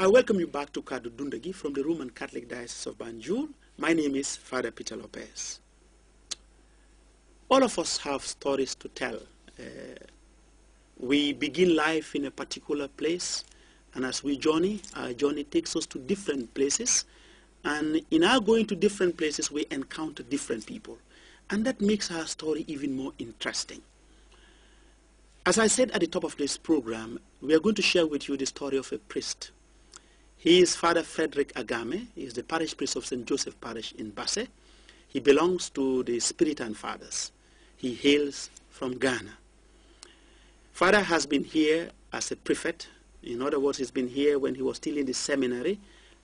I welcome you back to Kadu Dundagi from the Roman Catholic Diocese of Banjul. My name is Father Peter Lopez. All of us have stories to tell. We begin life in a particular place, and as we journey, our journey takes us to different places. And in our going to different places, we encounter different people. And that makes our story even more interesting. As I said at the top of this program, we are going to share with you the story of a priest. He is Father Frederick Agame. He is the parish priest of St. Joseph Parish in Basse. He belongs to the Spiritan Fathers. He hails from Ghana. Father has been here as a prefect. In other words, he's been here when he was still in the seminary.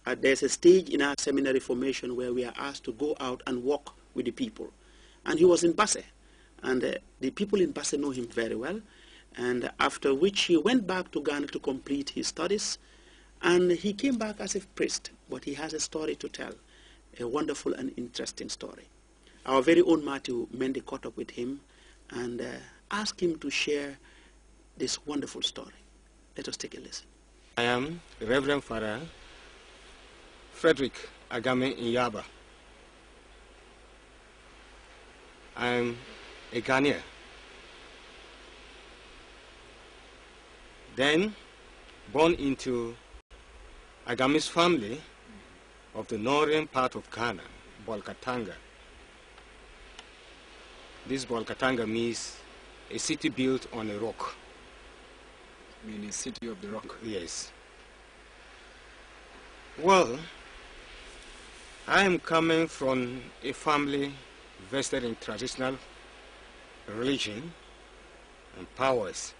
There's a stage in our seminary formation where we are asked to go out and walk with the people. And he was in Basse. And the people in Basse know him very well. And after which he went back to Ghana to complete his studies. And he came back as a priest, but he has a story to tell, a wonderful and interesting story. Our very own Matthew Mendy caught up with him and asked him to share this wonderful story. Let us take a listen. I am Reverend Father Frederick Agame Inyaba. I am a Ghanaian. Then born into Agame's family of the northern part of Ghana, Bolkatanga. This Bolkatanga means a city built on a rock. Meaning city of the rock? Yes. Well, I am coming from a family vested in traditional religion and powers.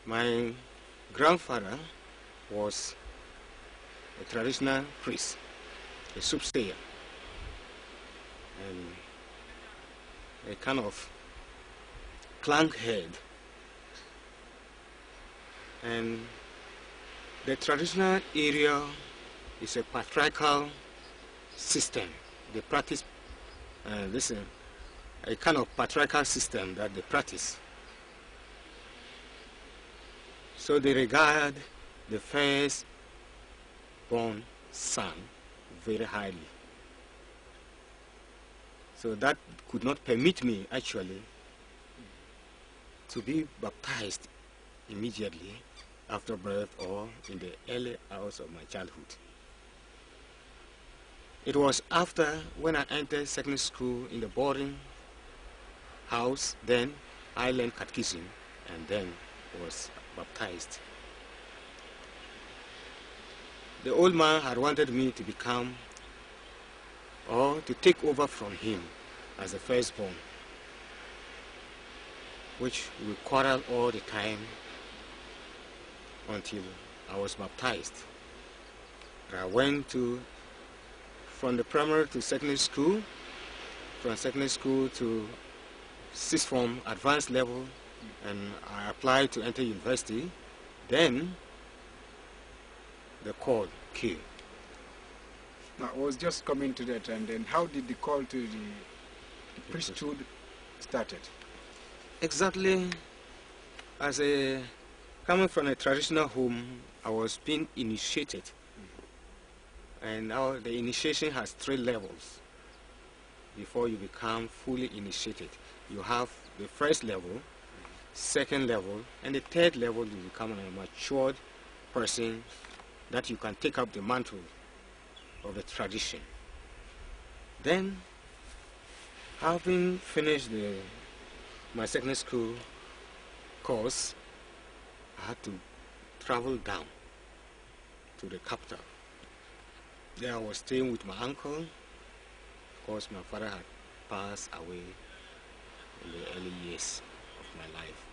My grandfather was a traditional priest, a soothsayer, and a kind of clan head. And the traditional area is a patriarchal system. They practice a kind of patriarchal system that they practice. So they regard the first born son very highly. So that could not permit me actually to be baptized immediately after birth or in the early hours of my childhood. It was after when I entered secondary school in the boarding house, then I learned catechism and then was baptized. The old man had wanted me to become or to take over from him as the firstborn, which we quarreled all the time until I was baptized. I went from the primary to secondary school, from secondary school to sixth form advanced level, and I applied to enter university. Then the call came. Now, I was just coming to that, and then how did the call to the priesthood started? Exactly, coming from a traditional home, I was being initiated. And now the initiation has 3 levels before you become fully initiated. You have the first level, second level, and the third level you become a matured person that you can take up the mantle of the tradition. Then, having finished my secondary school course, I had to travel down to the capital. There I was staying with my uncle. Of course, my father had passed away in the early years of my life.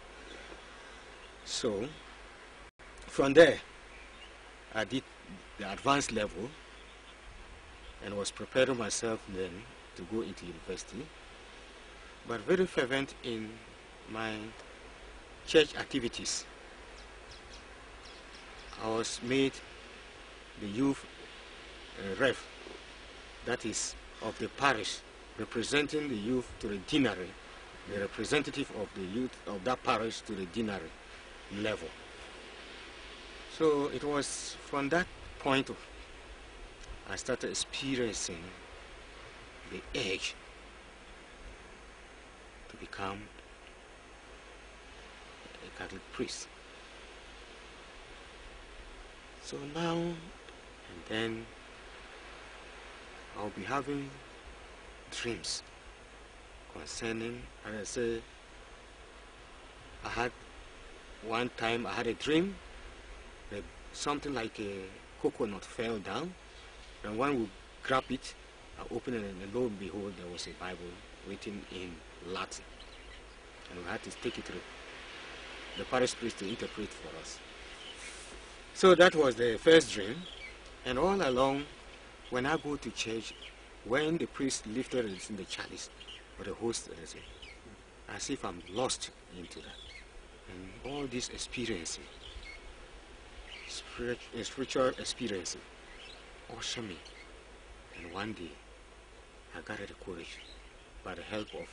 So, from there, I did the advanced level and was preparing myself then to go into university, but very fervent in my church activities. I was made the youth ref, that is, of the parish, representing the youth to the deanery, the representative of the youth of that parish to the deanery level. So it was from that point of I started experiencing the urge to become a Catholic priest. So now and then I'll be having dreams concerning, as I say, one time I had a dream that something like a coconut fell down, and one would grab it, I opened it, and lo and behold, there was a Bible written in Latin, and we had to take it to the parish priest to interpret for us. So that was the first dream, and all along, when I go to church, when the priest lifted it in the chalice, or the host, as if I'm lost into that. And all this experiencing, spiritual experiencing, usher me. And one day, I gathered the courage by the help of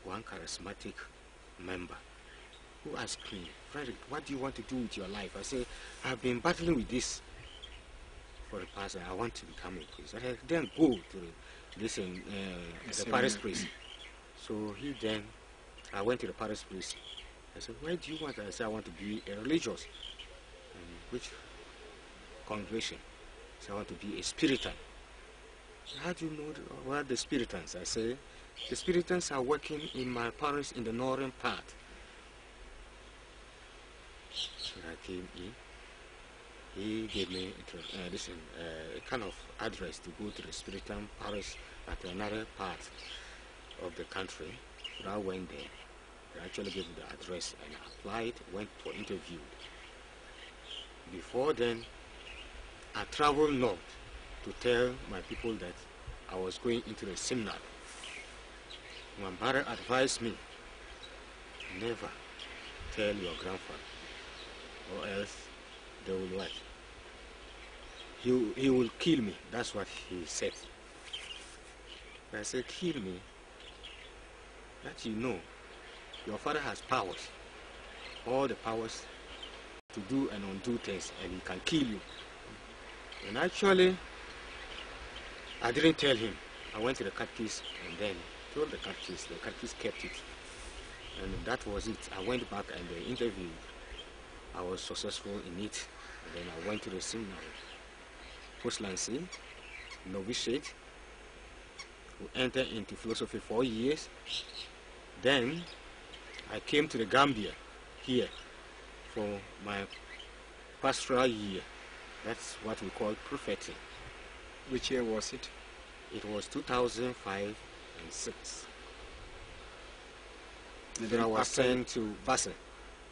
one charismatic member who asked me, Frederick, what do you want to do with your life? I said, I've been battling with this for the past, I want to become a priest. I said, then go to the parish priest. So I went to the parish priest. I said, where do you want? I said, I want to be a religious. Which congregation? So I want to be a Spiritan. How do you know what the Spiritans? I say, the Spiritans are working in my parish in the northern part. So I came in. He gave me a kind of address to go to the Spiritan parish at another part of the country. So I went there. They actually gave me the address and I applied, went for interview. Before then, I traveled north to tell my people that I was going into the seminary. My mother advised me, never tell your grandfather, or else they will what? He will kill me. That's what he said. I said, kill me? That you know, your father has powers, all the powers to do and undo things, and he can kill you. And actually, I didn't tell him. I went to the catechist and then told the catechist. The catechist kept it. And that was it. I went back and the interview, I was successful in it. And then I went to the seminary, postlancy, novitiate, who entered into philosophy 4 years. Then I came to the Gambia here for my pastoral year. That's what we call propheting. Which year was it? It was 2005 and 6. And then I was sent to Basel.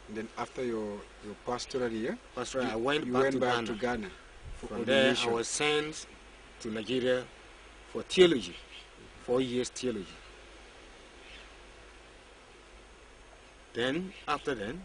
And then after your pastoral year, I went back to Ghana. From there, I was sent to Nigeria for theology, 4 years theology. Then, after then,